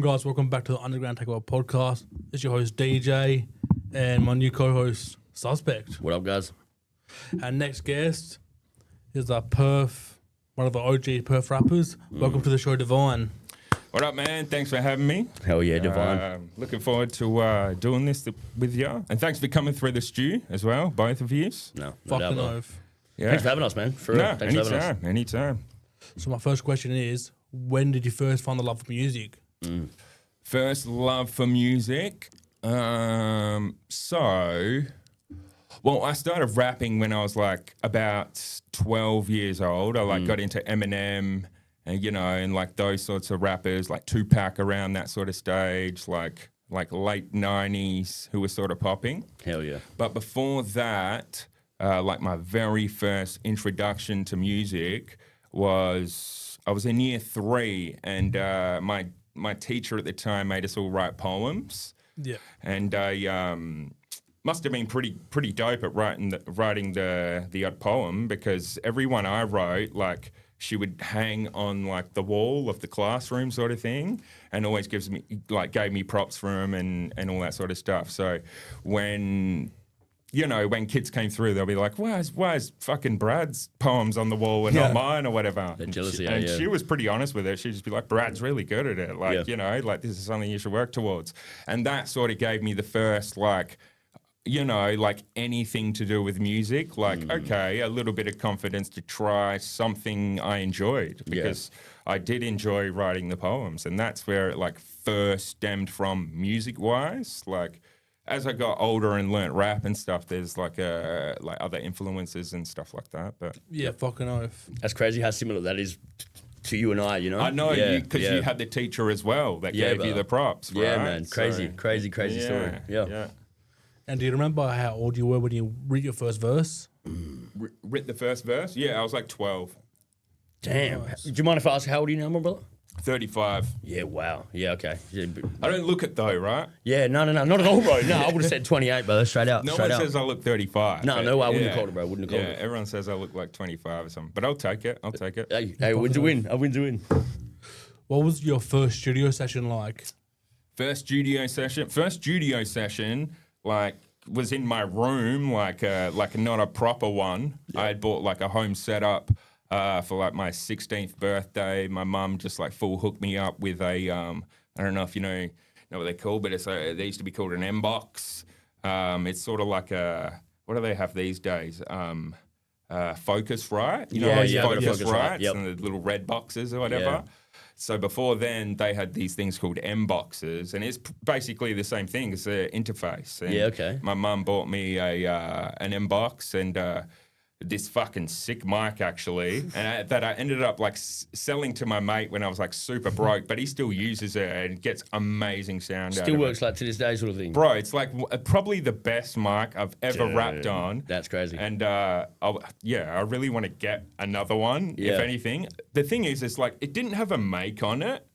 Guys, welcome back to the Underground Takeover Podcast. It's your host DJ and my new co-host Suspect. What up, guys? Our next guest is Perth, one of the OG Perth rappers. Welcome to the show, Dvine. What up, man? Thanks for having me. Hell yeah, Dvine. Looking forward to doing this with you. And thanks for coming through the stew as well, both of you. No Fucking doubt, oath. Yeah. Thanks for having us, man. For real. No, Thanks for having us. anytime. So my first question is, when did you first find the love for music? First love for music. I started rapping when I was like about 12 years old. I got into Eminem and, and like those sorts of rappers, like Tupac around that sort of stage, like late 90s who were sort of popping. Hell yeah. But before that, like my very first introduction to music was, I was in year 3 and my teacher at the time made us all write poems. Yeah. And I must have been pretty dope at writing the odd poem, because every one I wrote, like, she would hang on like the wall of the classroom sort of thing, and always gave me props for them and all that sort of stuff. So when kids came through, they'll be like, why is fucking Brad's poems on the wall and not mine or whatever? The jealousy, and she was pretty honest with it. She'd just be like, Brad's really good at it. Like, like this is something you should work towards. And that sort of gave me the first, like anything to do with music, okay, a little bit of confidence to try something I enjoyed, because I did enjoy writing the poems. And that's where it like first stemmed from music-wise. Like, as I got older and learnt rap and stuff, there's like other influences and stuff like that. But yeah, fucking oath. That's crazy how similar that is to you and I, you know? I know, because you had the teacher as well that gave you the props, right? Yeah, man. Crazy story. Yeah. And do you remember how old you were when you read your first verse? Writ the first verse? Yeah, I was like 12. Damn. Do you mind if I ask how old are you now, my brother? 35. Yeah, wow. Yeah, okay. Yeah, I don't look it though, right? yeah, no, not at all, bro. No, I would have said 28, brother, straight out. No straight one out. says I look 35. No, I wouldn't have called it, bro. Wouldn't have called it. Everyone says I look like 25 or something. But I'll take it. Hey, win's a win. A win's a win. What was your first studio session like? First studio session, like, was in my room, like not a proper one. Yeah. I had bought like a home setup for like my 16th birthday. My mum just like full hooked me up with a I don't know if you know what they're called, but they used to be called an M box. It's sort of like a, what do they have these days? Focus, right? Focus, right? Yep. And the little red boxes or whatever. Yeah. So before then, they had these things called M boxes, and it's basically the same thing. It's an interface. And okay. My mum bought me an M box and this fucking sick mic, actually, and that I ended up like selling to my mate when I was like super broke, but he still uses it and gets amazing sound. Still works like to this day, sort of thing. Bro, it's like probably the best mic I've ever rapped on. That's crazy. And I really want to get another one, if anything. The thing is, it's like it didn't have a make on it.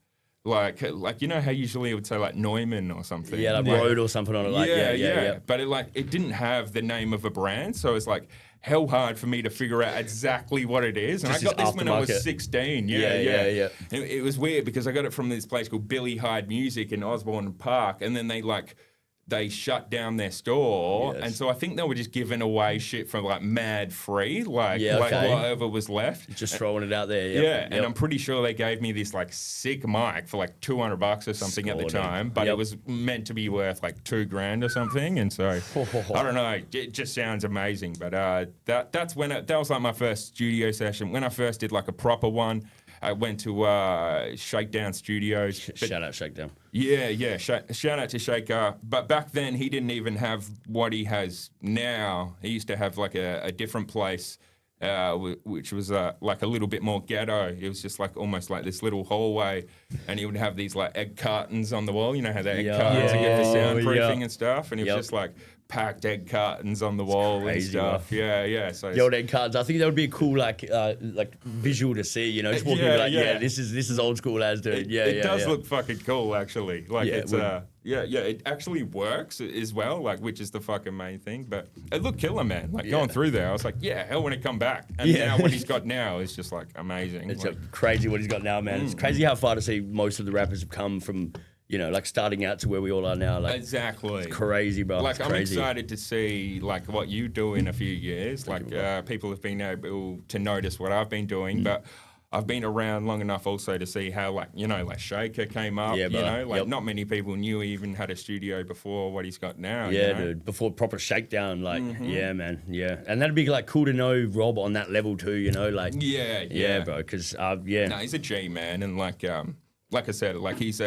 Like you know how usually it would say like Neumann or something. Yeah, like Rode or something on it. Like, yeah. But it didn't have the name of a brand, so it's like hell hard for me to figure out exactly what it is. And Just I got this when I was aftermarket. 16. Yeah. It was weird because I got it from this place called Billy Hyde Music in Osborne Park, and then they shut down their store, and so I think they were just giving away shit from like mad free, like whatever was left. Just throwing it out there. And I'm pretty sure they gave me this like sick mic for like $200 or something at the time, but it was meant to be worth like $2,000 or something, and so I don't know. It just sounds amazing, but that was like my first studio session. When I first did like a proper one, I went to Shakedown Studios. Shout out Shakedown. Yeah. Shout out to Shaker. But back then, he didn't even have what he has now. He used to have like a different place, which was like a little bit more ghetto. It was just like almost like this little hallway, and he would have these like egg cartons on the wall. You know how the egg cartons are good for soundproofing and stuff? And it was just like packed egg cartons on the wall and stuff. Man. Yeah. So the old egg cartons. I think that would be a cool like visual to see. You know, just walking like, this is old school as dude. It does look fucking cool, actually. Like it's it actually works as well. Like, which is the fucking main thing. But it looked killer, man. Like going through there, I was like, hell, when it come back. And now what he's got now is just like amazing. It's crazy what he's got now, man. It's crazy how far to see most of the rappers have come from you know, like starting out to where we all are now. Like, Exactly. it's crazy, bro. Like, It's I'm crazy. excited to see like what you do in a few years. Like, people have been able to notice what I've been doing, but I've been around long enough also to see how, like, you know, like Shaker came up. Yeah, you bro. know, like Yep. not many people knew he even had a studio before what he's got now. Yeah, you know? dude. Before proper Shakedown, like, yeah, man, yeah. And that'd be like cool to know Rob on that level too, you know, like, Yeah, bro. Because No, he's a G, man, and like I said, like he's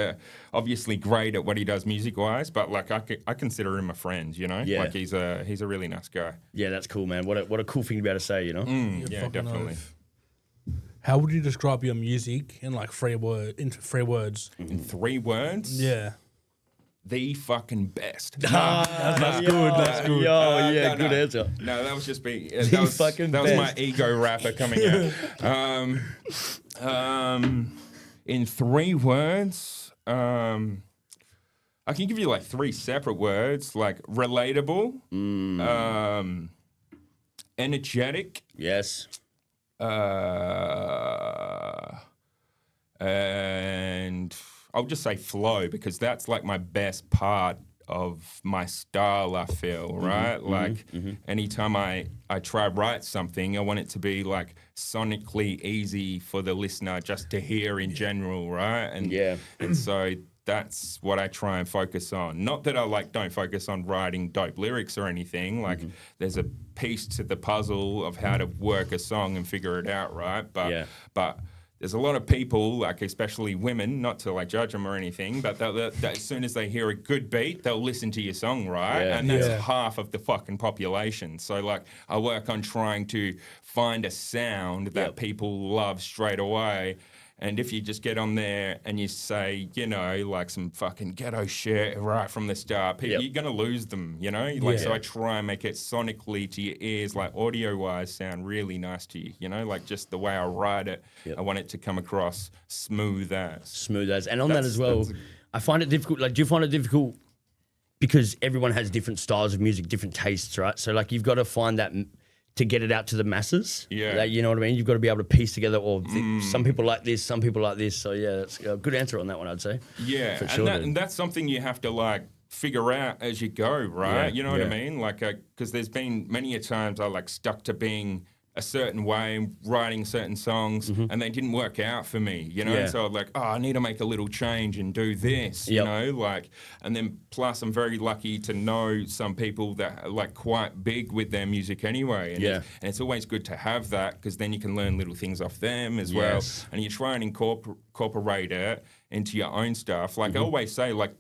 obviously great at what he does music wise, but like I consider him a friend, you know. Yeah. Like he's a really nice guy. yeah, that's cool, man. What a cool thing to be able to say, you know. Yeah, Fucking definitely. oath. How would you describe your music in like three words? In 3 words, Yeah. the fucking best. That's good. That's good. Yo, yeah, No, good no. answer. No, that was just being The that was fucking that was my best. ego rapper coming out. In 3 words, I can give you like 3 separate words, like relatable, energetic, Yes. and I'll just say flow because that's like my best part of my style, I feel, right? Like anytime I try write something, I want it to be like sonically easy for the listener just to hear in general, right? And Yeah. and so that's what I try and focus on. Not that I like don't focus on writing dope lyrics or anything. Like there's a piece to the puzzle of how to work a song and figure it out, right? Yeah. But there's a lot of people, like especially women, not to like judge them or anything, but that as soon as they hear a good beat, they'll listen to your song, right? Yeah. And that's Yeah. half of the fucking population. So like I work on trying to find a sound that Yep. people love straight away. And if you just get on there and you say, you know, like some fucking ghetto shit right from the start, people, Yep. you're going to lose them, you know? Like, so Yeah. I try and make it sonically to your ears, like audio-wise, sound really nice to you, you know? Like just the way I write it, Yep. I want it to come across smooth as. Smooth as. And on that That's- as well, that's- I find it difficult. Like, do you find it difficult because everyone has different styles of music, different tastes, right? So like, you've got to find that to get it out to the masses. Yeah. Like, you know what I mean? You've got to be able to piece together, some people like this, some people like this. So yeah, that's a good answer on that one, I'd say. Yeah, For and, sure, dude. and that's something you have to like figure out as you go, right? Yeah, You know what I yeah. mean? Like, because there's been many a times I like stuck to being a certain way, writing certain songs, and they didn't work out for me, you know? Mm-hmm. Yeah. So I'm like, oh, I need to make a little change and do this, you Yep. know? Like, and then plus I'm very lucky to know some people that are like quite big with their music anyway. And Yeah. it's always good to have that because then you can learn little things off them as Yes. well. And you try and incorporate it into your own stuff. Like I always say, like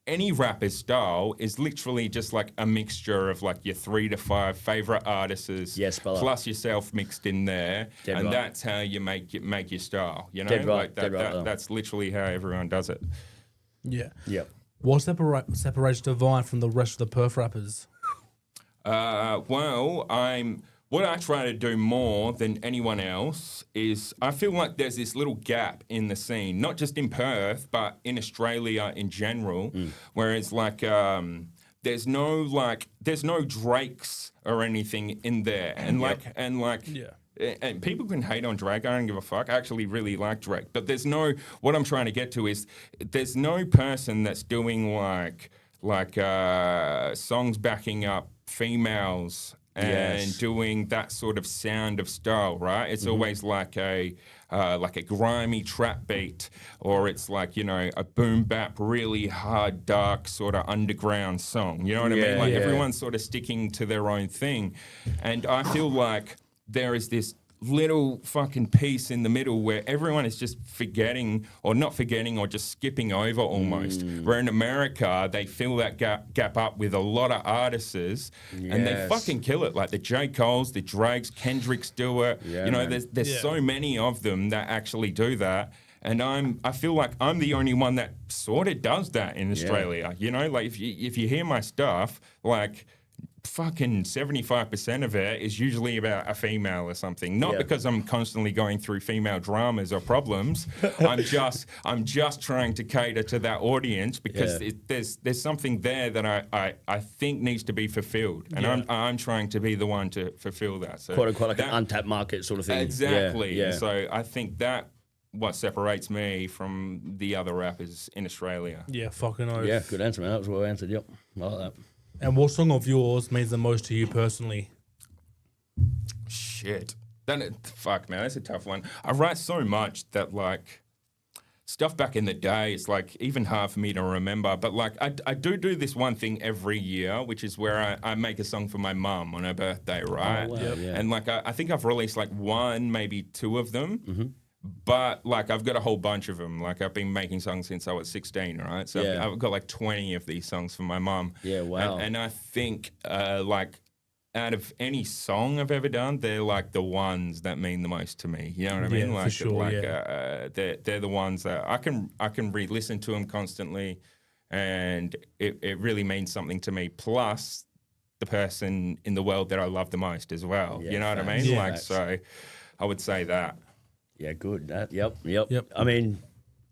any rapper's style is literally just like a mixture of like your 3 to 5 favorite artists, Yes, brother. plus yourself mixed in there, Dead and right. that's how you make your style. You know, Dead right, like dead right, though. that's literally how everyone does it. Yeah. Yep. What separates Dvine from the rest of the Perth rappers? Well, what I try to do more than anyone else is I feel like there's this little gap in the scene, not just in Perth, but in Australia in general, where it's like there's no Drakes or anything in there, and Yeah. and people can hate on Drake. I don't give a fuck. I actually really like Drake, but there's no. What I'm trying to get to is there's no person that's doing like songs backing up females and Yes. doing that sort of sound of style, right? It's always like a grimy trap beat, or it's like, you know, a boom bap, really hard, dark sort of underground song. You know what I mean? Yeah. Like Yeah. everyone's sort of sticking to their own thing, and I feel like there is this little fucking piece in the middle where everyone is just forgetting or not forgetting or just skipping over almost. Where in America, they fill that gap up with a lot of artists and they Yes. fucking kill it. Like the J. Coles, the Drakes, Kendricks do it. Yeah, you know, man. there's Yeah. so many of them that actually do that. And I feel like I'm the only one that sort of does that in Australia. You know, like if you hear my stuff, like fucking 75% of it is usually about a female or something. Not Yeah. because I'm constantly going through female dramas or problems. I'm just trying to cater to that audience because Yeah. there's something there that I think needs to be fulfilled, and Yeah. I'm trying to be the one to fulfill that. So Quote unquote, like that- an untapped market sort of thing. Exactly. Yeah. And so I think that what separates me from the other rappers in Australia. Yeah, fucking oath. Yeah, good answer, man. That was well answered. Yep, I like that. And what song of yours means the most to you personally? Shit. Fuck, man, that's a tough one. I write so much that, like, stuff back in the day, it's, like, even hard for me to remember. But, like, I do this one thing every year, which is where I make a song for my mum on her birthday, right? Oh, wow, yeah. And, like, I think I've released, like, one, maybe two of them. Mm-hmm. But, like, I've got a whole bunch of them. Like, I've been making songs since I was 16, right? So Yeah. I've got, like, 20 of these songs for my mum. Yeah, wow. And I think, like, out of any song I've ever done, they're like the ones that mean the most to me. You know what I mean? Yeah, for sure, They're the ones that I can re-listen to them constantly, and it really means something to me. Plus, the person in the world that I love the most as well. Yeah, you know what I facts. mean? Yeah. Like, so I would say that. Yeah, good. Yep. Yep. I mean,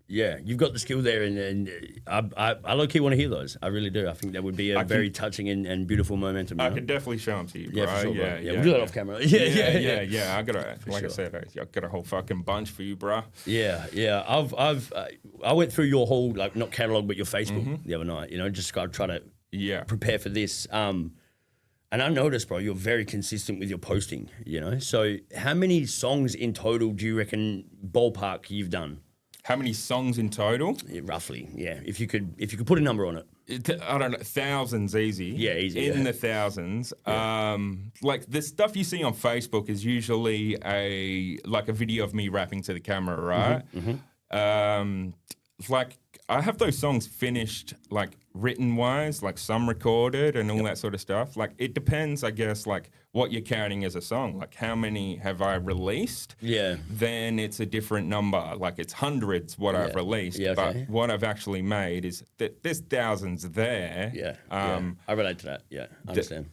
yeah, you've got the skill there, and I low key want to hear those. I really do. I think that would be a very touching and beautiful momentum. I could definitely show them to you, bro. Yeah, for sure, bro. Yeah, We'll do that off camera. Yeah. I got like sure. I said, I got a whole fucking bunch for you, bro. Yeah. I went through your whole, like, not catalog but your Facebook the other night. You know, just got to try to Yeah. prepare for this. And I noticed, bro, you're very consistent with your posting. You know, so how many songs in total do you reckon ballpark you've done? How many songs in total? Yeah, roughly, yeah. If you could put a number on it. I don't know, thousands easy. Yeah, easy, In yeah. the thousands. Like the stuff you see on Facebook is usually a video of me rapping to the camera, right? Like I have those songs finished, like written wise, like some recorded and all that sort of stuff. Like it depends, I guess, like what you're counting as a song. Like how many have I released? Yeah. Then it's a different number. Like it's hundreds what I've released. Yeah, okay. But what I've actually made is that there's thousands there. Yeah. I relate to that. Yeah, I understand.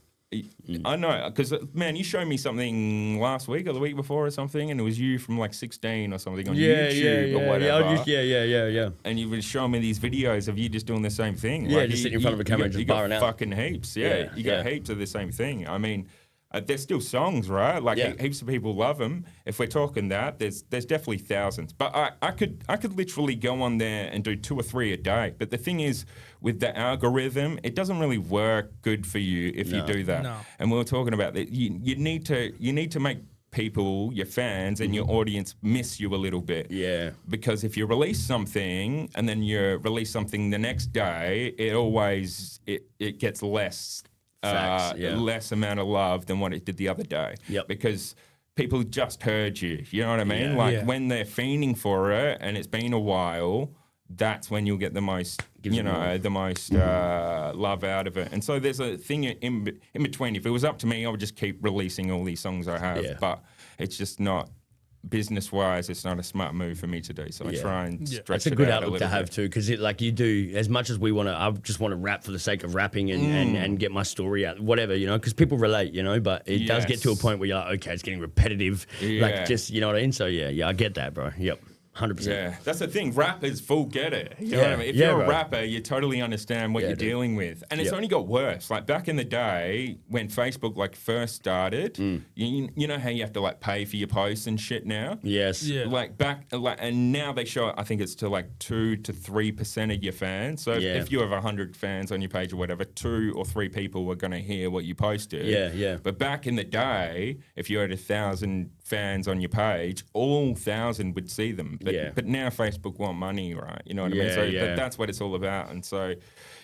I know, because, man, you showed me something last week or the week before or something, and it was you from like 16 or something on YouTube or whatever. Yeah. And you were showing me these videos of you just doing the same thing. Yeah, just sitting in front of a camera and just barring out. You got fucking heaps, yeah. You got heaps of the same thing. I mean, there's still songs, right? Like heaps of people love them. If we're talking that, there's definitely thousands. But I could literally go on there and do 2 or 3 a day. But the thing is, with the algorithm, it doesn't really work good for you if you do that. No. And we were talking about that. You need to make people, your fans and your audience, miss you a little bit. Yeah. Because if you release something and then you release something the next day, it gets less. Facts, Less amount of love than what it did the other day. Yep. Because people just heard you. You know what I mean? When they're fiending for it and it's been a while, that's when you'll get the most, love out of it. And so there's a thing in between. If it was up to me, I would just keep releasing all these songs I have. Yeah. But it's just not. Business-wise, it's not a smart move for me to do, so I try and stretch That's a it good out outlook a to little have bit. too, because like you do, as much as we want to, I just want to rap for the sake of rapping and get my story out, whatever, you know, because people relate, you know, but it does get to a point where you're like, okay, it's getting repetitive, like just, you know what I mean? So yeah, I get that, bro. Yep. 100%. Yeah, that's the thing. Rappers full get it. You know what I mean? If you're bro. a rapper, you totally understand what you're dealing with. And it's only got worse. Like back in the day when Facebook like first started, you know how you have to like pay for your posts and shit now? Yes. Yeah. And now they show, I think it's to like 2 to 3% of your fans. So if you have 100 fans on your page or whatever, 2 or 3 people are going to hear what you posted. Yeah. But back in the day, if you had 1,000 fans on your page, all 1,000 would see them. But now Facebook want money, right? You know what I mean? So but that's what it's all about. And so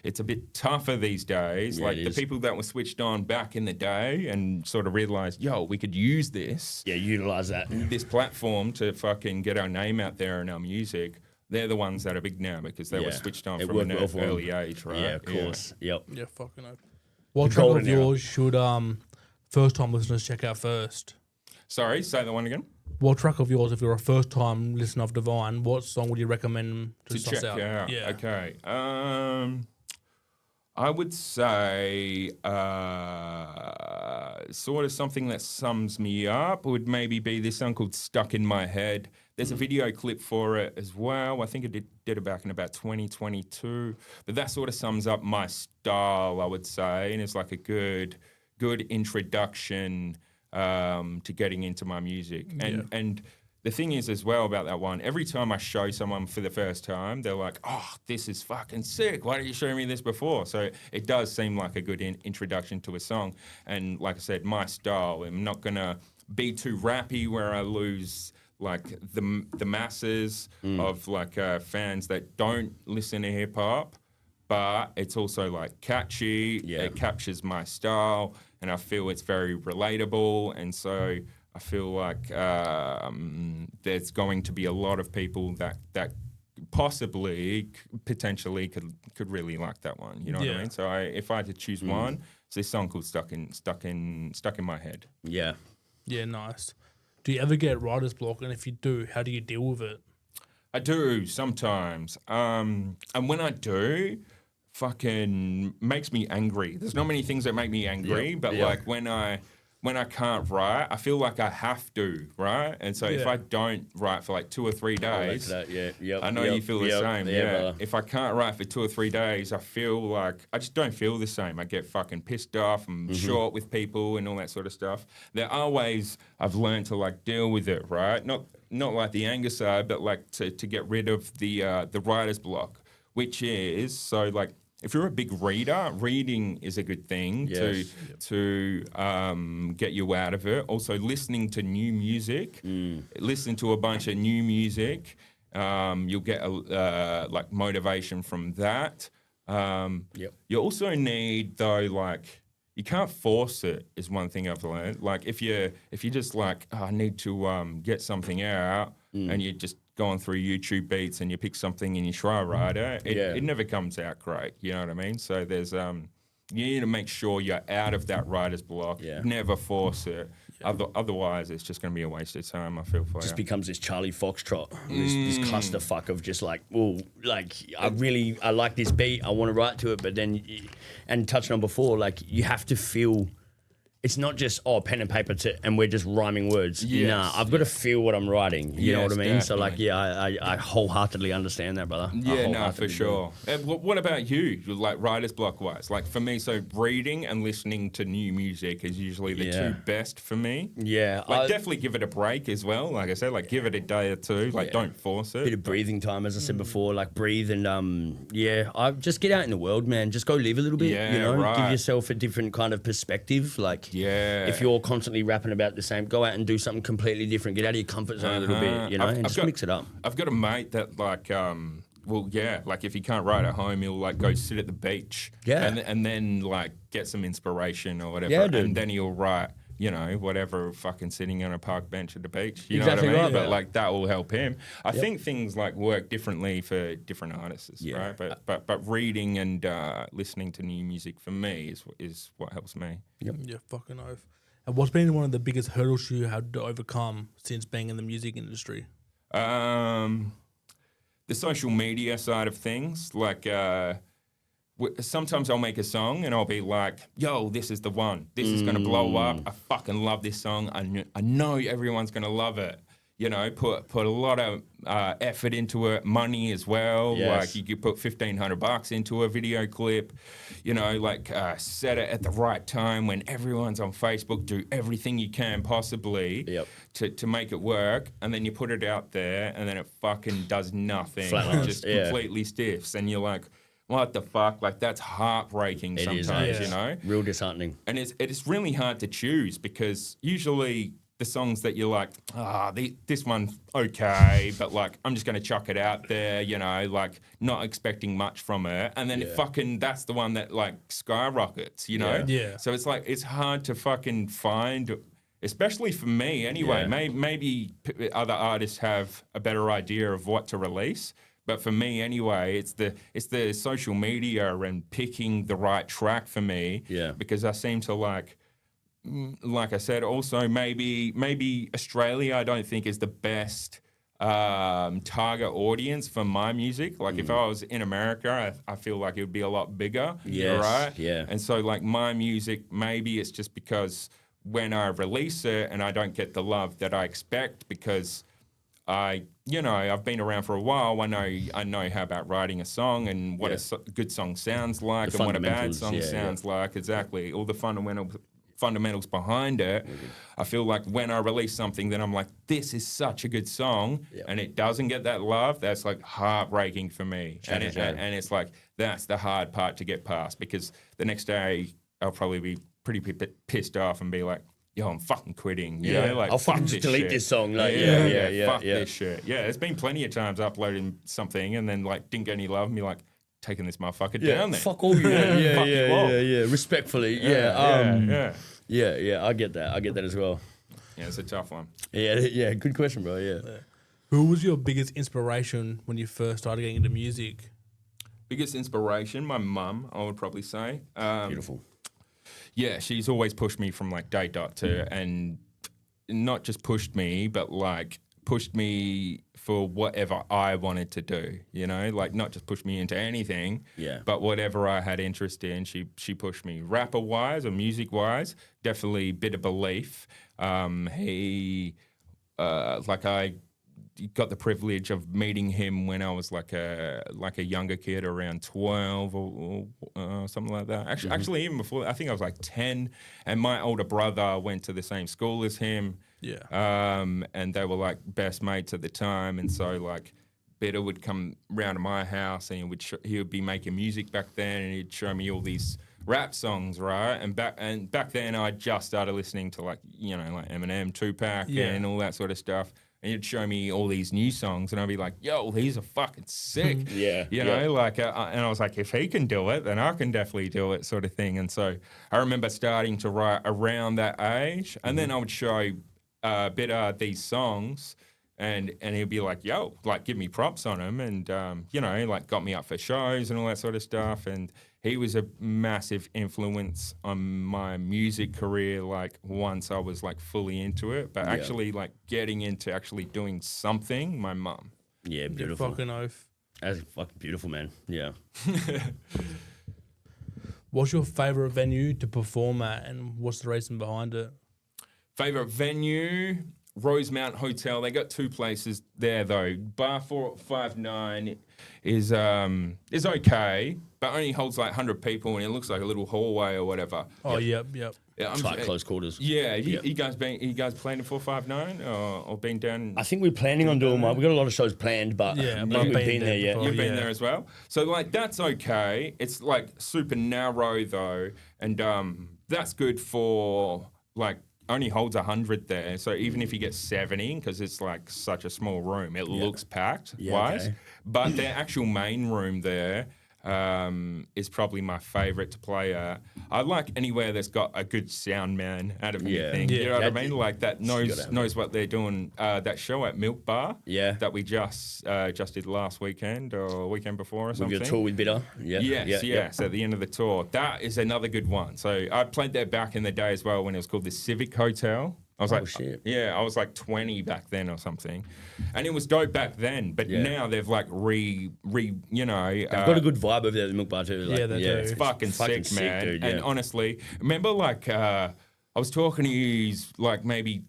it's a bit tougher these days. Yeah, like the people that were switched on back in the day and sort of realized, we could use this. Yeah, utilize that. This platform to fucking get our name out there and our music. They're the ones that are big now because they were switched on from an early age, right? Yeah, of course. Yep. Yeah, fucking oath. What track of yours should first-time listeners check out first? Sorry, say that one again. What track of yours, if you're a first-time listener of Dvine, what song would you recommend to suss check out? out? Yeah. Okay. I would say sort of something that sums me up would maybe be this song called Stuck in My Head. There's a video clip for it as well. I think it did it back in about 2022. But that sort of sums up my style, I would say. And it's like a good introduction to getting into my music. And the thing is as well about that one, every time I show someone for the first time, they're like, oh, this is fucking sick. Why didn't you show me this before? So it does seem like a good introduction to a song. And like I said, my style, I'm not going to be too rappy where I lose like the masses of like fans that don't listen to hip hop. But it's also like catchy. Yeah. It captures my style, and I feel it's very relatable. And so I feel like there's going to be a lot of people that possibly, potentially could really like that one. You know what I mean? So if I had to choose one, it's this song called "Stuck in My Head." Yeah. Yeah, nice. Do you ever get writer's block? And if you do, how do you deal with it? I do sometimes. And when I do, fucking makes me angry. There's not many things that make me angry, but like when I can't write, I feel like I have to, right? And so if I don't write for like 2 or 3 days, I know you feel the same. Yeah. If I can't write for 2 or 3 days, I feel like I just don't feel the same. I get fucking pissed off. I'm short with people and all that sort of stuff. There are ways I've learned to like deal with it, right? Not like the anger side, but like to get rid of the writer's block, which is so like. If you're a big reader, reading is a good thing to get you out of it. Also, listening to new music, listen to a bunch of new music, you'll get like motivation from that. You also need though, like you can't force it. Is one thing I've learned. Like if you just like I need to get something out, and you just going through YouTube beats and you pick something and you try to write it, it never comes out great. You know what I mean? So there's you need to make sure you're out of that writer's block. Yeah. Never force it. Otherwise, it's just going to be a waste of time. I feel for just becomes this Charlie Foxtrot, this clusterfuck of just like, oh, like I like this beat, I want to write to it, but then, and touching on before, like you have to feel. It's not just, pen and paper and we're just rhyming words. Yes, nah, I've got to feel what I'm writing. You know what I mean? Definitely. So, like, I wholeheartedly understand that, brother. Yeah, no, for sure. What about you? Like, writer's block-wise? Like, for me, so reading and listening to new music is usually the two best for me. Yeah. Like, definitely give it a break as well. Like I said, like, give it a day or two. Like, don't force it. Bit of breathing time, as I said before. Like, breathe and, I just get out in the world, man. Just go live a little bit, you know? Right. Give yourself a different kind of perspective. Like, if you're constantly rapping about the same, go out and do something completely different. Get out of your comfort zone a little bit, you know, and just mix it up. I've got a mate that like, like if he can't write at home, he'll like go sit at the beach, and then like get some inspiration or whatever, and then he'll write, you know, whatever, fucking sitting on a park bench at the beach. You know what I mean? Right, but like that will help him. I think things like work differently for different artists, right? But reading and listening to new music for me is what helps me. Yeah, fucking oath. And what's been one of the biggest hurdles you had to overcome since being in the music industry? The social media side of things, like. Sometimes I'll make a song and I'll be like, yo, this is the one. This is going to blow up. I fucking love this song. I know everyone's going to love it. You know, put a lot of effort into it, money as well. Yes. Like you could put $1,500 into a video clip, you know, like set it at the right time when everyone's on Facebook, do everything you can possibly to make it work. And then you put it out there and then it fucking does nothing. It just completely stiffs. And you're like, what the fuck? Like, that's heartbreaking sometimes, you know? Real disheartening. And it's really hard to choose because usually the songs that you're like, this one's okay, but like, I'm just going to chuck it out there, you know, like not expecting much from it. And then that's the one that like skyrockets, you know? Yeah. So it's like, it's hard to fucking find, especially for me anyway. Yeah. Maybe other artists have a better idea of what to release. But for me, anyway, it's the social media and picking the right track for me. Yeah. Because I seem to like I said, also maybe Australia I don't think is the best target audience for my music. Like if I was in America, I feel like it would be a lot bigger. Yes. Right? Yeah. And so like my music, maybe it's just because when I release it and I don't get the love that I expect because I've been around for a while. I know how about writing a song and what a good song sounds like and what a bad song sounds like. Exactly. All the fundamentals behind it. I feel like when I release something, then I'm like, this is such a good song, and it doesn't get that love. That's like heartbreaking for me, and it's like that's the hard part to get past, because the next day I'll probably be pretty pissed off and be like, yo, I'm fucking quitting. You know, like, I'll fucking just delete this song. Like, fuck this shit. Yeah, there's been plenty of times uploading something and then like didn't get any love and be like, taking this motherfucker down there. Fuck all you. Yeah. Respectfully. Yeah. I get that. I get that as well. Yeah, it's a tough one. Yeah. Good question, bro. Yeah. Who was your biggest inspiration when you first started getting into music? Biggest inspiration, my mum, I would probably say. Beautiful. Yeah, she's always pushed me from like day dot to, and not just pushed me, but like pushed me for whatever I wanted to do, you know, like not just pushed me into anything, but whatever I had interest in, she pushed me. Rapper wise or music wise, definitely bit of belief. I got the privilege of meeting him when I was like a younger kid, around 12 or something like that. Actually, even before, I think I was like 10, and my older brother went to the same school as him. And they were like best mates at the time, and so like Bitter would come round to my house, and he would be making music back then, and he'd show me all these rap songs, right? And back then I just started listening to like, you know, like Eminem, Tupac, and all that sort of stuff. And he'd show me all these new songs, and I'd be like, yo, these are fucking sick. You know, like, and I was like, if he can do it, then I can definitely do it, sort of thing. And so I remember starting to write around that age, and then I would show Bitter these songs, and he'd be like, yo, like, give me props on them, and, you know, like, got me up for shows and all that sort of stuff. And he was a massive influence on my music career, like, once I was, like, fully into it. But actually, like, getting into actually doing something, my mum. Yeah, beautiful. Fucking oath. That's fucking beautiful, man. Yeah. What's your favourite venue to perform at, and what's the reason behind it? Favourite venue, Rosemount Hotel. They got two places there though. Bar 459 is okay, but only holds like 100 people, and it looks like a little hallway or whatever. Oh, yep. Yeah, It's like close quarters. Yeah, you guys playing at 459 or been down? I think we're planning on doing one. We've got a lot of shows planned, but yeah, we haven't been there yet. You've been there as well. So like that's okay. It's like super narrow though, and that's good for like. Only holds 100 there, so even if you get 70, because it's like such a small room, it looks packed. Okay. But their actual main room there is probably my favourite to play at. I like anywhere that's got a good sound man out of anything. You know what I mean? Like that knows what they're doing. That show at Milk Bar that we just did last weekend or weekend before or something. With your tour with Bitter. Yes, at the end of the tour. That is another good one. So I played there back in the day as well when it was called the Civic Hotel. I was I was like 20 back then or something, and it was dope back then. But now they've like you know, they've got a good vibe over there at the Milk Bar too. Like, they do. It's fucking sick, man. Dude, and honestly, remember like I was talking to you like maybe.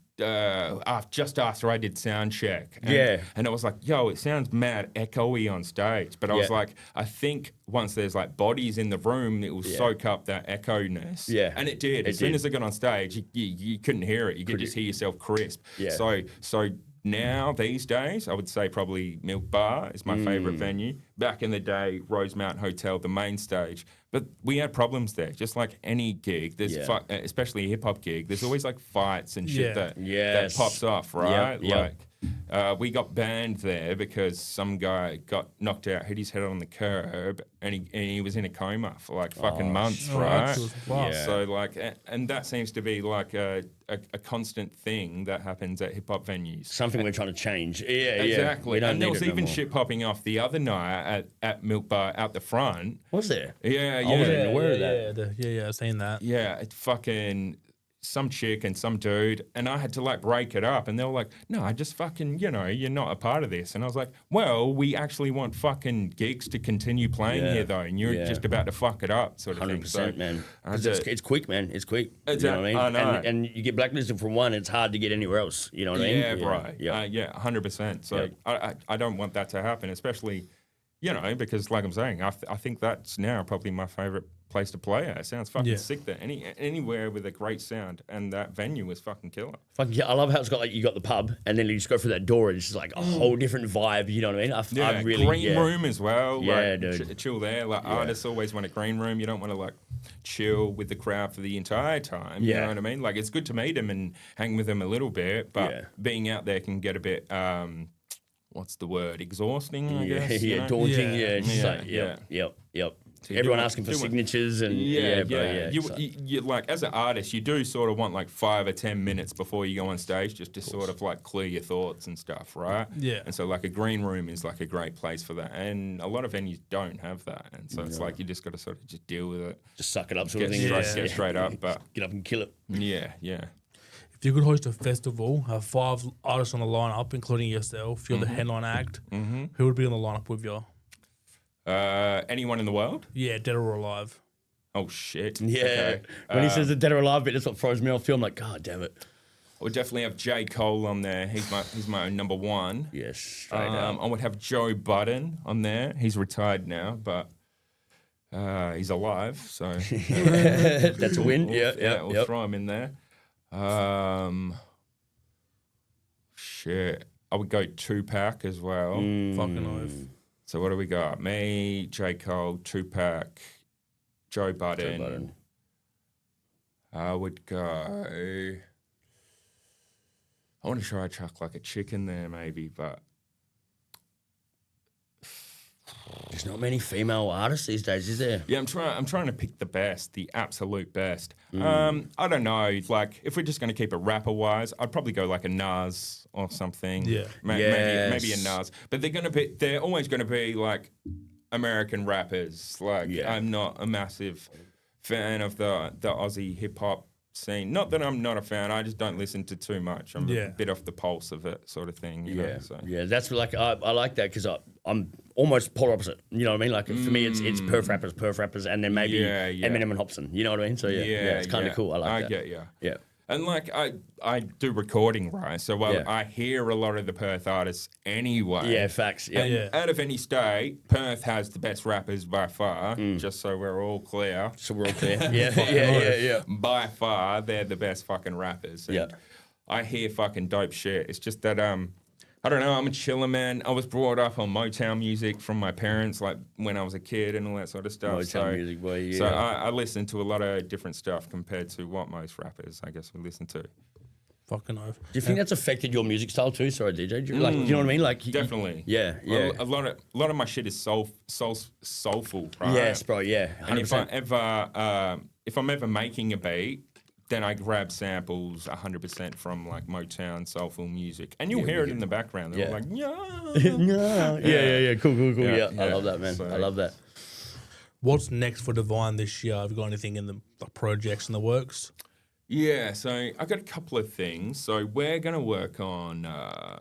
Just after I did sound check, and I was like, "Yo, it sounds mad echoey on stage." But I was like, I think once there's like bodies in the room, it will soak up that echo-ness. And it did. As soon as I got on stage, you couldn't hear it. You could just hear yourself crisp. So now these days, I would say probably Milk Bar is my favourite venue. Back in the day, Rosemount Hotel, the main stage. But we had problems there, just like any gig. There's especially a hip hop gig. There's always like fights and shit that pops off, right? Like we got banned there because some guy got knocked out, hit his head on the curb, and he was in a coma for like fucking months, right? Wow. So like, and that seems to be like a constant thing that happens at hip hop venues. Something we're trying to change. Exactly. And there was even shit popping off the other night at Milk Bar out the front. Was there? Yeah. I wasn't even aware of that. I've seen that. Yeah, it fucking some chick and some dude, and I had to like break it up, and they were like, "No, I just fucking, you know, you're not a part of this." And I was like, "Well, we actually want fucking gigs to continue playing here, though, and you're just about to fuck it up, sort of 100%, thing." 100%, man. It's quick, man. It's quick. Exactly. You know what I mean? I know. And you get blacklisted from one, it's hard to get anywhere else. You know what I mean? Yeah, right. 100%. So I don't want that to happen, especially you know, because like I'm saying, I think that's now probably my favorite place to play at. It sounds fucking sick there. Anywhere with a great sound, and that venue was fucking killer. Fuck yeah, I love how it's got like you got the pub, and then you just go through that door, and it's just like a whole different vibe. You know what I mean? I really green room as well. Yeah, like, dude. Chill there. Like artists always want a green room. You don't want to like chill with the crowd for the entire time. You know what I mean? Like it's good to meet them and hang with them a little bit, but being out there can get a bit. What's the word? Exhausting, I guess. Daunting. It's just like, yep. So everyone asking for signatures and You like as an artist, you do sort of want like 5 or 10 minutes before you go on stage, just to sort of like clear your thoughts and stuff, right? Yeah. And so like a green room is like a great place for that, and a lot of venues don't have that, and so it's like you just got to sort of just deal with it, just suck it up, sort of get thing. straight up, but get up and kill it. Yeah. If you could host a festival, have 5 artists on the lineup, including yourself, you're the headline act. Who would be on the lineup with you? Anyone in the world? Yeah, dead or alive. Oh shit. Yeah. Okay. When he says the dead or alive bit, that's what throws me off. Film like, God damn it. We'll definitely have J. Cole on there. He's my number one. Yes, straight up. I would have Joe Budden on there. He's retired now, but he's alive, so That's a win. We'll throw him in there. Shit. I would go Tupac as well. Fucking oath. So what do we got? Me, J. Cole, Tupac, Joe Budden. I would go. I want to try chuck like a chicken there, maybe, but There's not many female artists these days, is there? yeah, I'm trying to pick the best, the absolute best. I don't know. Like, if we're just going to keep it rapper wise, I'd probably go like a Nas or something. Yeah. Maybe a Nas. But they're always going to be like American rappers. Like, I'm not a massive fan of the Aussie hip hop scene. Not that I'm not a fan. I just don't listen to too much. I'm a bit off the pulse of it, sort of thing. You know, so. Yeah, that's like I like that because I'm almost polar opposite. You know what I mean? Like for me, it's Perth rappers, and then maybe Eminem and Hobson. You know what I mean? So it's kind of cool. I like that. I get you. Yeah. And like I do recording, right? So I hear a lot of the Perth artists anyway. Yeah, facts. Yeah. And out of any state, Perth has the best rappers by far. Just so we're all clear. So we're all clear. Yeah. By far, they're the best fucking rappers. And I hear fucking dope shit. It's just that I don't know. I'm a chiller, man. I was brought up on Motown music from my parents, like when I was a kid and all that sort of stuff. Motown music, boy. Yeah. So I listen to a lot of different stuff compared to what most rappers, I guess, would listen to. Fucking oath. Do you think that's affected your music style too? Sorry, DJ. Like, you know what I mean? Like, Definitely. Yeah. A lot of my shit is soulful, right? Yes, bro. Yeah. 100%. And if I'm ever making a beat, then I grab samples 100% from like Motown soulful music, and you'll hear it in the background. They're all like, yeah. Cool. Yeah, I love that, man. So- I love that. What's next for Dvine this year? Have you got anything in the projects in the works? Yeah, so I got a couple of things. So we're gonna work on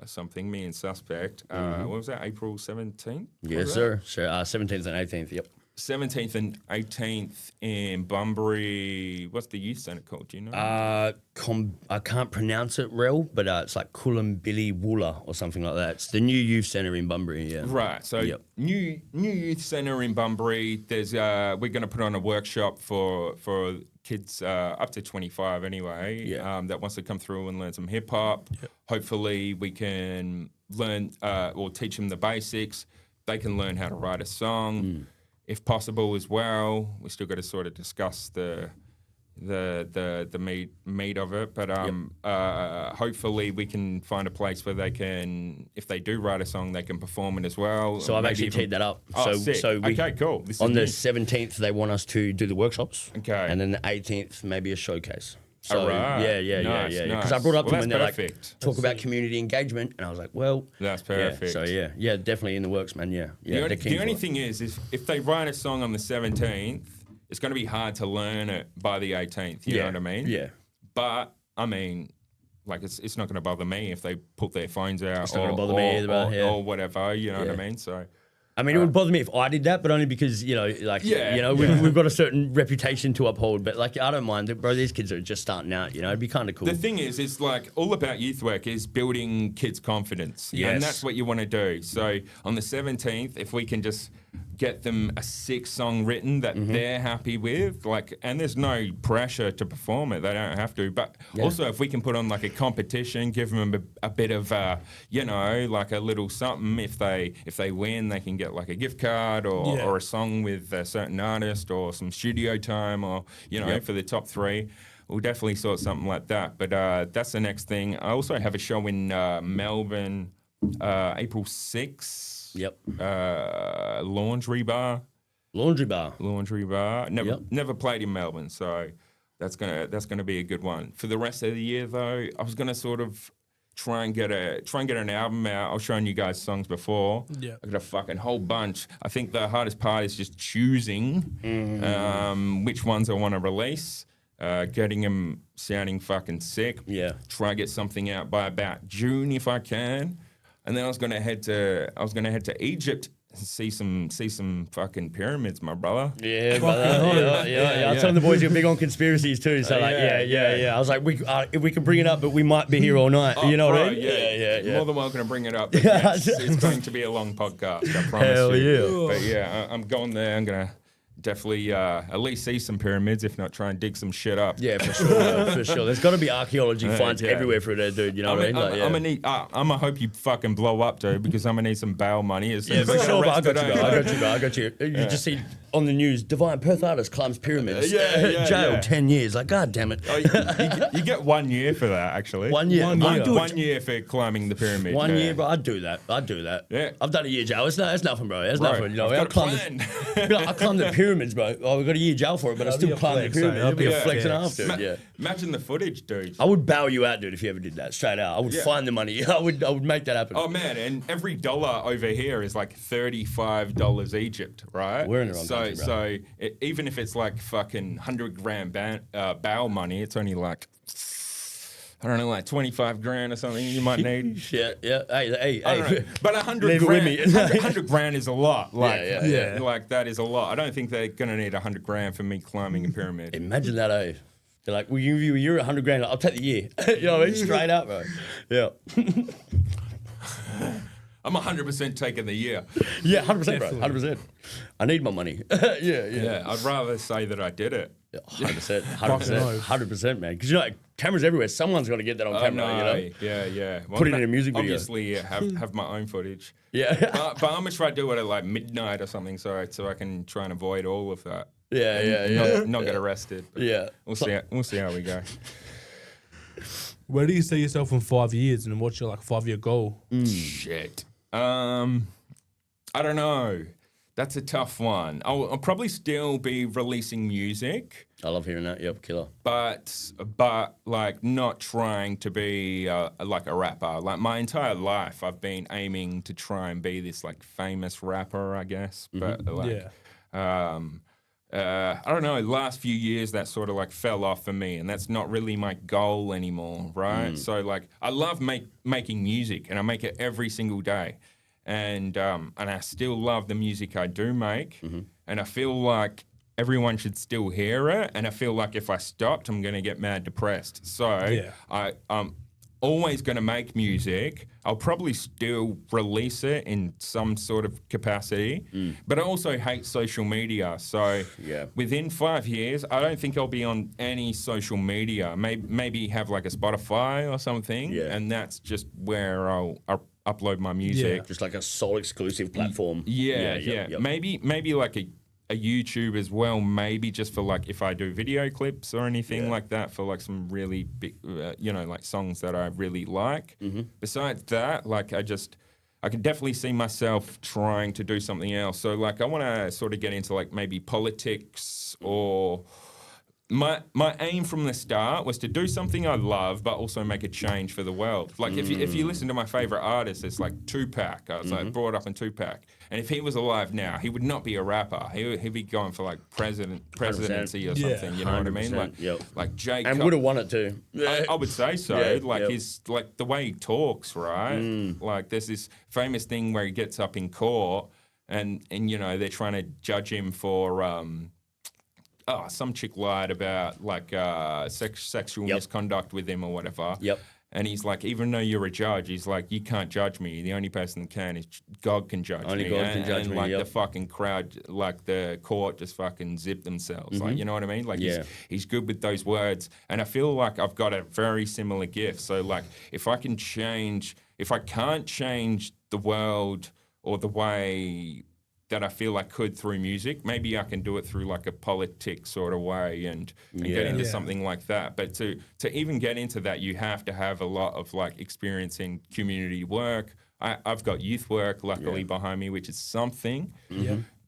something. Me and Suspect. What was that? April 17th. Yes, sir. Sure. 17th and 18th. Yep. 17th and 18th in Bunbury. What's the youth centre called? Do you know? I can't pronounce it real, but it's like Coolambilly Woola or something like that. It's the new youth centre in Bunbury. Yeah. Right. So new youth centre in Bunbury. There's we're going to put on a workshop for kids up to 25 anyway. That wants to come through and learn some hip hop. Hopefully we can learn or teach them the basics. They can learn how to write a song. If possible as well. We still got to sort of discuss the meat of it, but hopefully we can find a place where they can, if they do write a song, they can perform it as well. So I've actually teed that up. Sick. Okay, cool. On the 17th, they want us to do the workshops. Okay. And then the 18th, maybe a showcase. So All right. yeah. Nice. Because I brought up to them when they're perfect. like, talk about community engagement, and I was like, well, That's perfect. So yeah, definitely in the works, man. Yeah. The only thing is if they write a song on the 17th, it's going to be hard to learn it by the 18th. You know what I mean? Yeah. But I mean, like it's not going to bother me if they put their phones out not gonna bother me either, or whatever. You know what I mean? So I mean, it would bother me if I did that, but only because, you know, like, we've got a certain reputation to uphold. But, like, I don't mind. Bro, these kids are just starting out, you know? It'd be kind of cool. The thing is, it's like all about youth work is building kids' confidence. Yes. And that's what you want to do. So on the 17th, if we can just get them a 6-song written that they're happy with, like, and there's no pressure to perform it. They don't have to. But also, if we can put on, like, a competition, give them a bit of, you know, like a little something. If they win, they can get, like, a gift card or a song with a certain artist or some studio time or, you know, for the top 3. We'll definitely sort something like that. But that's the next thing. I also have a show in Melbourne, April 6th. Yep. Laundry bar. Never played in Melbourne, so that's gonna be a good one. For the rest of the year, though, I was gonna sort of try and get an album out. I was showing you guys songs before. Yeah. I got a fucking whole bunch. I think the hardest part is just choosing which ones I want to release. Getting them sounding fucking sick. Yeah. Try and get something out by about June if I can. And then I was gonna head to Egypt and see some fucking pyramids, my brother. Yeah, brother. Yeah. I was telling the boys you're big on conspiracies too. So I was like, if we can bring it up, but we might be here all night. You know what I mean? Yeah. More than welcome to bring it up. But yes, it's going to be a long podcast. I promise Hell you. yeah. But yeah, I'm going there. I'm gonna definitely at least see some pyramids, if not try and dig some shit up. Yeah, for sure, for sure. There's got to be archaeology finds everywhere for that, dude. You know what I mean? I'm gonna hope you fucking blow up, dude, because I'm gonna need some bail money. As soon as for I get sure. But arrested, I got you. You just see on the news, Dvine, Perth artist climbs pyramids. Jail 10 years. Like, God damn it. Oh, you get 1 year for that, actually. 1 year. 1 year for climbing the pyramid. 1 year, bro. I'd do that. Yeah. I've done a year jail. It's nothing, bro. It's nothing. You know, I've got a plan. I climbed the pyramids, bro. Oh, we got a year jail for it, but I still climbed the pyramids. It'd be a flex and a half, dude. Imagine the footage, dude. I would bail you out, dude, if you ever did that. Straight out. I would find the money. I would make that happen. Oh, man. And every dollar over here is like $35 Egypt, right? We're in the wrong country, bro. So even if it's like fucking 100 grand bail money, it's only like, I don't know, like 25 grand or something you might need. Shit, yeah. Hey. But 100 grand is a lot. Like, like that is a lot. I don't think they're going to need 100 grand for me climbing a pyramid. Imagine that, eh? They're like, well, you're 100 grand. I'll take the year. You know what I mean? Straight up, bro. Yeah. I'm 100% taking the year. Yeah, 100%, bro. 100%. I need my money. Yeah. I'd rather say that I did it. 100%. 100%, man. Because, you know, cameras everywhere. Someone's got to get that on camera, you know? Yeah. Well, put it in a music video. Obviously, have my own footage. Yeah. But I'm going to try to do it at like midnight or something so I can try and avoid all of that. Yeah. Not get arrested. Yeah. We'll see how we go. Where do you see yourself in 5 years, and what's your like 5-year goal? Shit. I don't know. That's a tough one. I'll probably still be releasing music. I love hearing that. Yep, killer. But like not trying to be like a rapper. Like my entire life, I've been aiming to try and be this like famous rapper, I guess. But like, I don't know, last few years that sort of like fell off for me, and that's not really my goal anymore, right? So like I love making music, and I make it every single day, and I still love the music I do make, and I feel like everyone should still hear it, and I feel like if I stopped, I'm gonna get mad depressed. So I'm always gonna make music. I'll probably still release it in some sort of capacity, but I also hate social media. So within 5 years, I don't think I'll be on any social media. Maybe have like a Spotify or something, and that's just where I'll upload my music. Just like a sole exclusive platform. Yep. Maybe like a YouTube as well, maybe just for like if I do video clips or anything like that for like some really big, like songs that I really like. Besides that, like I can definitely see myself trying to do something else. So like I want to sort of get into like maybe politics or... My aim from the start was to do something I love, but also make a change for the world. Like if you listen to my favorite artist, it's like Tupac. I was like brought up in Tupac, and if he was alive now, he would not be a rapper. He'd be going for like presidency or something. You know what I mean? Like Jake. And would have won it too. I would say so. His like the way he talks, right? Like there's this famous thing where he gets up in court. and you know they're trying to judge him for some chick lied about like sexual misconduct with him or whatever. Yep. And he's like, even though you're a judge, he's like, you can't judge me. The only person that can is God can judge me. Only God can judge me. Like the fucking crowd, like the court, just fucking zip themselves. Like, you know what I mean? Like he's good with those words, and I feel like I've got a very similar gift. So like, if I can't change the world or the way that I feel I could through music, maybe I can do it through like a politic sort of way and get into something like that. But to even get into that, you have to have a lot of like experience in community work. I've got youth work, luckily, behind me, which is something.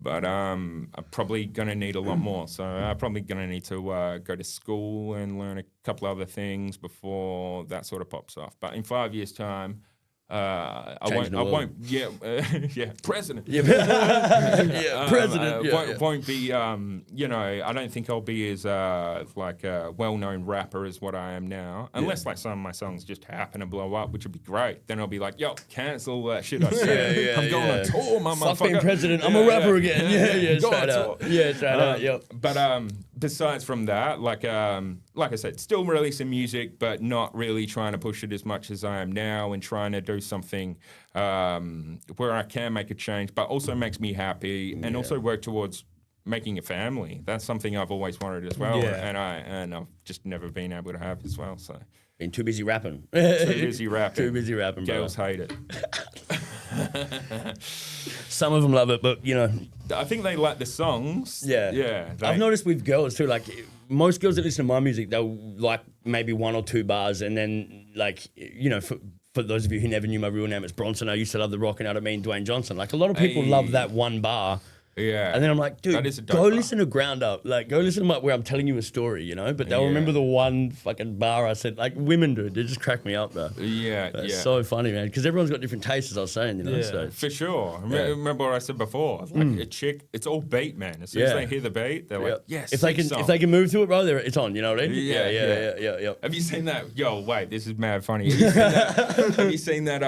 But I'm probably going to need a lot more. So I'm probably going to need to go to school and learn a couple other things before that sort of pops off. But in 5 years' time, I won't. President. President. Won't be. You know, I don't think I'll be as like a well-known rapper as what I am now, unless like some of my songs just happen to blow up, which would be great. Then I'll be like, yo, cancel that shit I said. I'm going on tour, my motherfucker. Fuck being president. I'm a rapper again. Straight up. Straight up. Yep. But besides from that, like I said, still releasing music, but not really trying to push it as much as I am now, and trying to do something where I can make a change, but also makes me happy, and also work towards making a family. That's something I've always wanted as well, and I've just never been able to have as well. So been too busy rapping. Too busy rapping. bro. Girls hate it. Some of them love it, but you know, I think they like the songs. Yeah. I've noticed with girls too, like most girls that listen to my music, they'll like maybe 1 or 2 bars, and then like, you know, for those of you who never knew my real name, it's Bronson. I used to love the rockin' out of me and Dwayne Johnson. Like a lot of people love that one bar. Yeah. And then I'm like, dude, go listen to Ground Up. Like, go listen to where I'm telling you a story, you know? But they'll remember the one fucking bar I said. Like, women do. They just crack me up, bro. It's so funny, man. Because everyone's got different tastes, as I was saying, you know? So, for sure. Remember what I said before? Like, a chick, it's all beat, man. As soon as they hear the beat, they're like, yes. If they can move to it, bro, it's on, you know what I mean? Yeah. Have you seen that? Yo, wait, this is mad funny. Have you seen that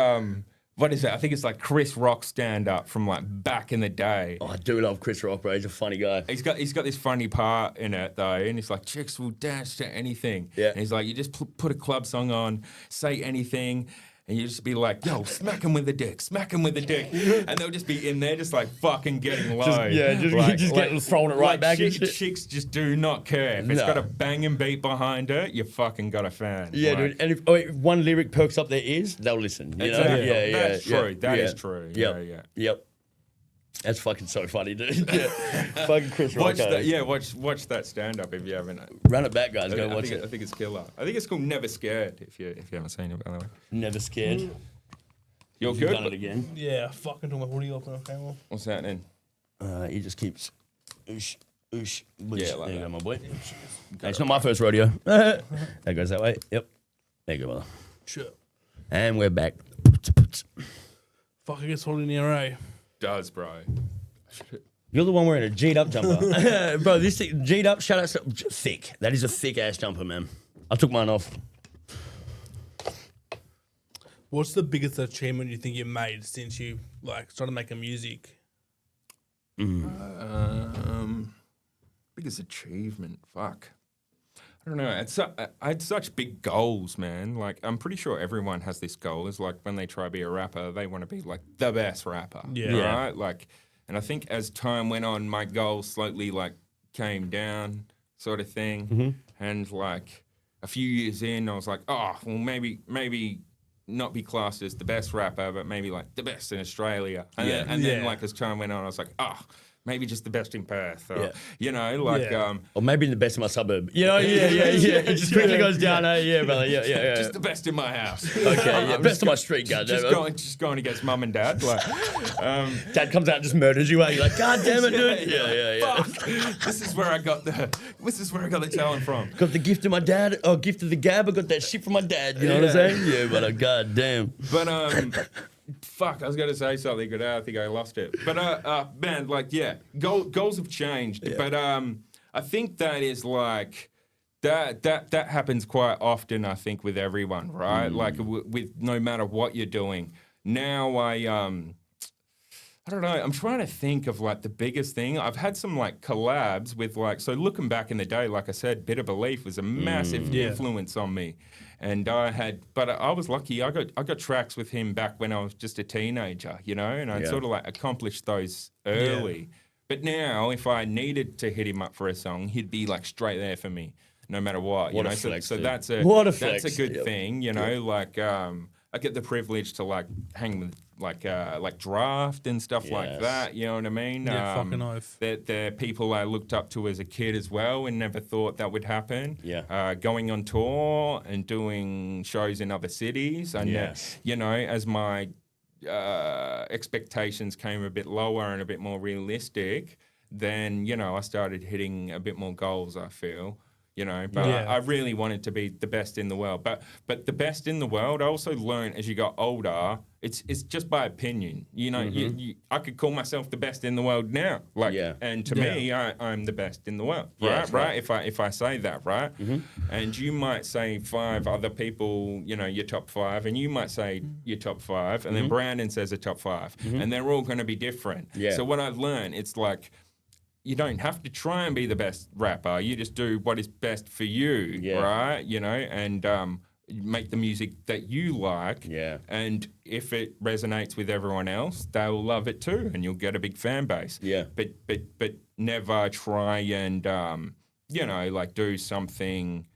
what is it? I think it's like Chris Rock stand-up from like back in the day. Oh, I do love Chris Rock, bro. He's a funny guy. He's got this funny part in it though, and it's like chicks will dance to anything. Yeah. And he's like, you just put a club song on, say anything, and you just be like, yo, smack him with the dick, and they'll just be in there, just like fucking getting low. Just getting thrown it right back. Chicks just do not care. If it's got a banging beat behind it, you fucking got a fan. Yeah, dude. And if one lyric perks up their ears, they'll listen. You know? That's true. That is true. Yep. That's fucking so funny, dude. Fucking Chris Rock. Watch that stand up if you haven't. Run it back, guys. Go watch it. I think it's killer. I think it's called Never Scared if you haven't seen it, by the way. Never Scared. You're good? Done it again. Yeah, I fucking took my hoodie off when I came off. What's happening? He just keeps oosh. Like there you go, my boy. It's not my first rodeo. That goes that way. Yep. There you go, brother. Sure. And we're back. Fuck, it gets hot in here, eh? Does, bro. You're the one wearing a G'd up jumper. Bro, this thing, G'd up, shout out, thick. That is a thick ass jumper, man. I took mine off. What's the biggest achievement you think you made since you like started making music? Biggest achievement, fuck. I don't know. I had such big goals, man. Like, I'm pretty sure everyone has this goal. It's like when they try to be a rapper, they want to be like the best rapper. Yeah. Right? Like, and I think as time went on, my goals slowly like came down, sort of thing. Mm-hmm. And like a few years in, I was like, oh, well, maybe not be classed as the best rapper, but maybe like the best in Australia. And then like as time went on, I was like, oh, maybe just the best in Perth, or, you know, like... or maybe the best in my suburb. You know, It just quickly goes down, brother. Yeah. Just the best in my house. Okay, best of my street, goddamn. Just going against mum and dad. Like, Dad comes out and just murders you. You're like, God damn it, dude. Yeah. Fuck. This is where I got the talent from. Got the gift of my dad, or gift of the gab. I got that shit from my dad. You know what I'm saying? Yeah, but god damn. But fuck, I was going to say something, but I think I lost it. But, man, like, goals have changed. Yeah. But I think that is like, that happens quite often, I think, with everyone, right? Like, with no matter what you're doing. Now I I don't know. I'm trying to think of like the biggest thing. I've had some like collabs with like, so looking back in the day, like I said, Bitter Belief was a massive influence on me. And but I was lucky. I got tracks with him back when I was just a teenager, you know, and I'd sort of like accomplished those early. Yeah. But now if I needed to hit him up for a song, he'd be like straight there for me, no matter what. What you know, a flex, so that's a good thing, you know, like I get the privilege to like hang with like Draft and stuff like that. You know what I mean? Yeah, fucking oath. They're people I looked up to as a kid as well and never thought that would happen. Yeah. Going on tour and doing shows in other cities. And, you know, as my expectations came a bit lower and a bit more realistic, then, you know, I started hitting a bit more goals, I feel. You know, but I really wanted to be the best in the world. But the best in the world, I also learned as you got older, it's just by opinion. You know, I could call myself the best in the world now. Like, and to me, I'm the best in the world. Right? If I say that, right? And you might say 5 other people, you know, your top 5, and you might say your top 5, and then Brandon says a top 5, and they're all going to be different. So what I've learned, it's like, you don't have to try and be the best rapper. You just do what is best for you, right? You know, and make the music that you like. Yeah. And if it resonates with everyone else, they'll love it too, and you'll get a big fan base. Yeah. But never try and you know, like do something.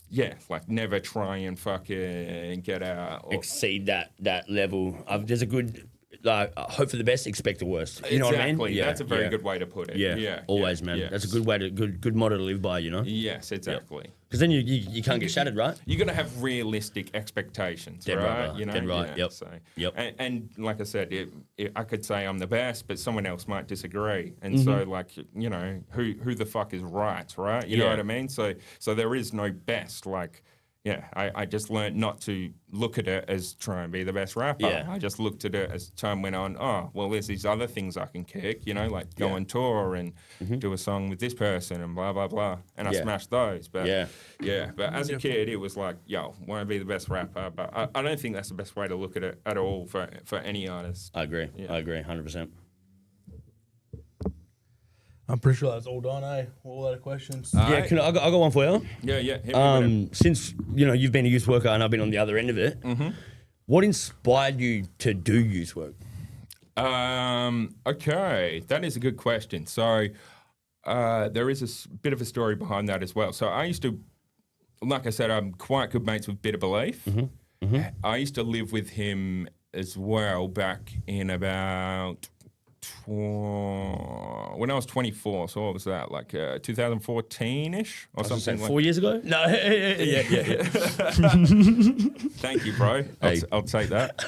Yeah, like never try and fucking get out. Exceed that level. There's a good. Hope for the best, expect the worst. You know what I mean? Yeah, that's a very good way to put it. Yeah, always, man. Yes. That's a good way to good motto to live by. You know? Yes, exactly. Because then you can't get shattered, right? You're gonna have realistic expectations, Dead right? Right, you know, dead right. Yep. So, yep. And like I said, I could say I'm the best, but someone else might disagree. And so, like, you know, who the fuck is right? You know what I mean? So there is no best. Like. Yeah, I just learned not to look at it as try and be the best rapper. Yeah. I just looked at it as time went on, oh, well, there's these other things I can kick, you know, like go on tour and do a song with this person and blah, blah, blah. And I smashed those. But but as a kid, it was like, yo, want to be the best rapper. But I don't think that's the best way to look at it at all for any artist. I agree. Yeah. I agree, 100%. I'm pretty sure that's all done, all that questions. I got one for you. Yeah. Since you know you've been a youth worker and I've been on the other end of it, what inspired you to do youth work? Okay, that is a good question. So there is a bit of a story behind that as well. So I used to, like I said, I'm quite good mates with Bitter Belief. I used to live with him as well back in about. When I was 24, so what was that, like 2014-ish or something? 4 years ago? No, yeah. Thank you, bro. I'll take that.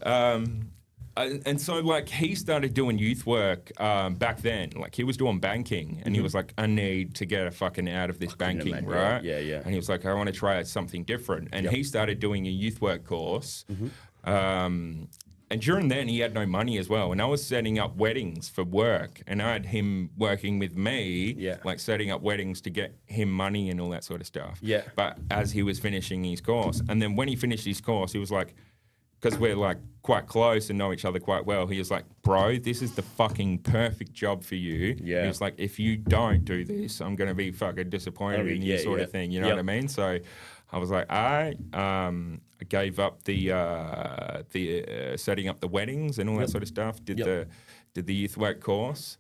And so, like, he started doing youth work back then. Like, he was doing banking, and he was like, I need to get a fucking out of this banking, right? Yeah. And he was like, I want to try something different. And he started doing a youth work course. And during then, he had no money as well. And I was setting up weddings for work. And I had him working with me, like setting up weddings to get him money and all that sort of stuff. Yeah. But as he was finishing his course. And then when he finished his course, he was like, because we're like quite close and know each other quite well, he was like, bro, this is the fucking perfect job for you. Yeah. He was like, if you don't do this, I'm going to be fucking disappointed in you sort of thing. You know what I mean? So I was like, I gave up the setting up the weddings and all that sort of stuff. Did the youth work course,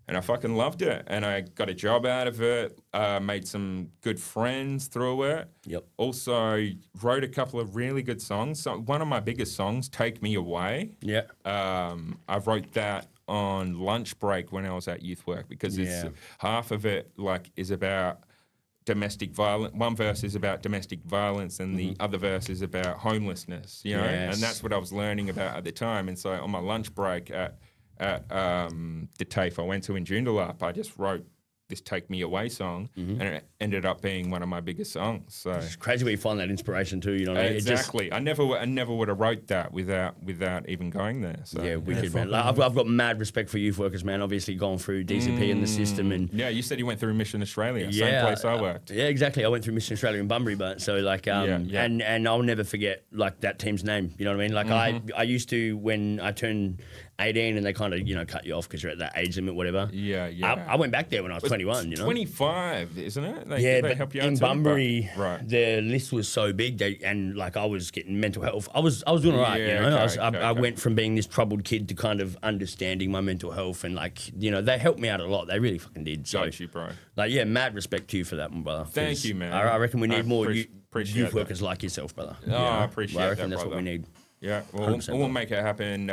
and I fucking loved it. And I got a job out of it. Made some good friends through it. Also wrote a couple of really good songs. So one of my biggest songs, "Take Me Away." I wrote that on lunch break when I was at youth work because it's half of it like is about domestic violence. One verse is about domestic violence and the other verse is about homelessness, you know? And that's what I was learning about at the time. And so on my lunch break at the TAFE I went to in Joondalup, I just wrote this Take Me Away song, and it ended up being one of my biggest songs. So It's crazy where you find that inspiration too. You know what I mean? exactly. I never would have wrote that without even going there. So Yeah, wicked, man. Like, I've got mad respect for youth workers, man. Obviously, gone through DCP in the system, and yeah, you said you went through Mission Australia, same place I worked. Yeah, exactly. I went through Mission Australia in Bunbury, but so like, and I'll never forget like that team's name. You know what I mean? Like I used to when I turned 18 and they kind of cut you off because you're at that age limit, whatever. Yeah, yeah. I went back there when I was 21. 25, isn't it? They they help you out in too? Bunbury, Right. the list was so big, and like I was getting mental health. I was doing all right, you know. I went from being this troubled kid to kind of understanding my mental health, and like they helped me out a lot. They really fucking did. So, Got you, bro. like, mad respect to you for that one, brother. Thank you, man. I reckon we need more appreciate youth that. workers like yourself, brother. Oh, I appreciate I reckon that, that's brother. what we need. Yeah, we'll make it happen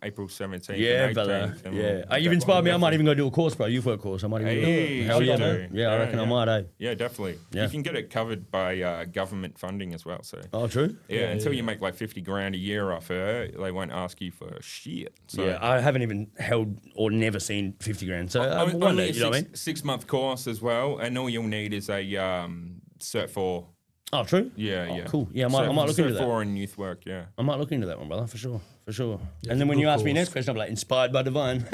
April 17th. Yeah, and 18th, brother. and Yeah. You've inspired me. I might even go do a course, bro. Youth work course. I might even Hey, Hell yeah, you man. do. Yeah, I reckon I might, eh? Yeah, definitely. Yeah. You can get it covered by government funding as well. So Oh, true? yeah, until you make like 50 grand a year off it, they won't ask you for shit. So Yeah, I haven't even held or never seen 50 grand. So I only wonder, a you know what I mean? 6-month course as well, and all you'll need is a Cert 4. Oh, true? Yeah, yeah. Cool. Yeah, I might look into Cert that. 4 in youth work, yeah. I might look into that one, brother, for sure. For sure. Yeah, And then when good you ask me course. next question, I'm like, inspired by Dvine.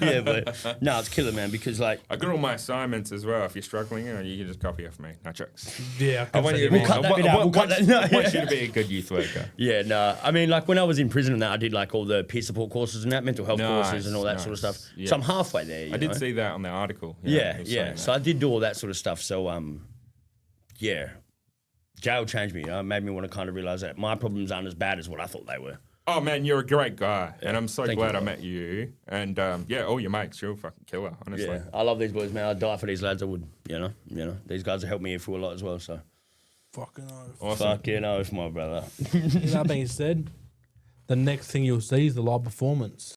Yeah, but no, it's killer, man, because like, I got all my assignments as well. If you're struggling, you can just copy off me. No jokes. Yeah, I want you to be, We'll cut that bit out, I we'll cut want- that- no, I want yeah. you to be a good youth worker. yeah, no. I mean, like when I was in prison and that, I did like all the peer support courses and that, mental health Nice, courses and all that sort of nice. stuff. Yeah. So I'm halfway there. I did see that on the article. Yeah, it was yeah. saying So that. I did do all that sort of stuff. So, yeah. Jail changed me. It made me want to kind of realize that my problems aren't as bad as what I thought they were. Oh man, you're a great guy, and I'm so Thank glad you, I bro. met you. And yeah, all your mates, you're a fucking killer, honestly. Yeah, I love these boys, man. I'd die for these lads. I would, you know. These guys have helped me through a lot as well. So, fucking oath. Awesome. fucking oath, my brother. That being said, the next thing you'll see is the live performance.